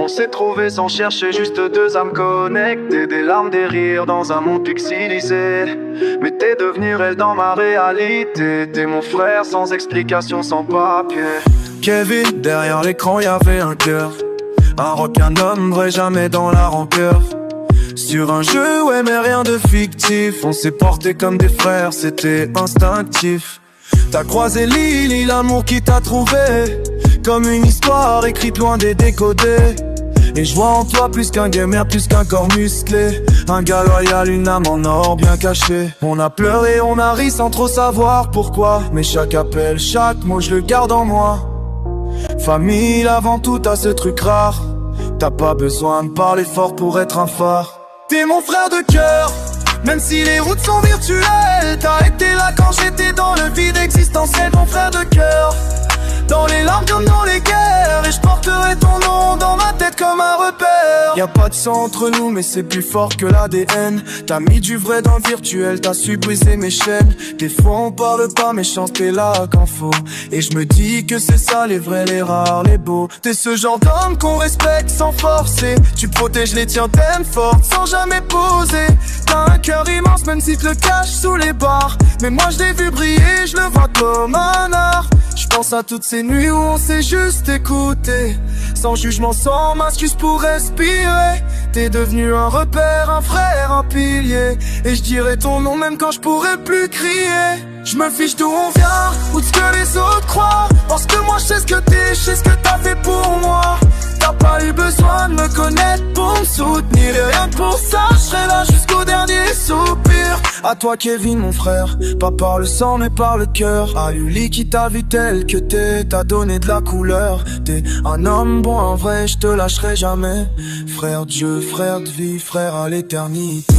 On s'est trouvés sans chercher, juste deux âmes connectées. Des larmes, des rires dans un monde pixelisé. Mais t'es devenue elle dans ma réalité. T'es mon frère sans explication, sans papier. Kevin, derrière l'écran y'avait un cœur. Un rock, un homme vrai, jamais dans la rancœur. Sur un jeu, ouais mais rien de fictif. On s'est porté comme des frères, c'était instinctif. T'as croisé Lily, l'amour qui t'a trouvé. Comme une histoire écrite loin des décodés. Et je vois en toi plus qu'un gamer, plus qu'un corps musclé. Un gars loyal, une âme en or bien cachée. On a pleuré, on a ri sans trop savoir pourquoi. Mais chaque appel, chaque mot je le garde en moi. Famille avant tout, t'as ce truc rare. T'as pas besoin de parler fort pour être un phare. T'es mon frère de cœur, même si les routes sont virtuelles. T'as été là quand j'étais dans le vide existentiel. Mon frère de cœur, dans les larmes comme dans les guerres. Et je porterai ton nom dans ma tête comme un repère. Y'a pas de sang entre nous mais c'est plus fort que l'ADN. T'as mis du vrai dans le virtuel, t'as su briser mes chaînes. Des fois on parle pas mais chance t'es là quand faut. Et je me dis que c'est ça les vrais, les rares, les beaux. T'es ce genre d'homme qu'on respecte sans forcer. Tu protèges les tiens, t'aimes forte sans jamais poser. T'as un cœur immense même si te le caches sous les barres. Mais moi je l'ai vu briller, je le vois comme un art. Je pense à toutes ces nuits où on s'est juste écouté. Sans jugement, sans m'excuse pour respirer. T'es devenu un repère, un frère, un pilier. Et je dirai ton nom même quand je pourrai plus crier. Je me fiche d'où on vient, ou de ce que les autres croient. Parce que moi je sais ce que t'es, je sais ce que t'as fait pour moi. T'as pas eu besoin de me connaître pour me soutenir. Et rien que pour ça, je serai là jusqu'au dernier soupir. À toi Kevin mon frère, pas par le sang mais par le cœur. À Luli qui t'a vu tel que t'es, t'as donné de la couleur. T'es un homme bon en vrai, je te lâcherai jamais. Frère Dieu, frère de vie, frère à l'éternité.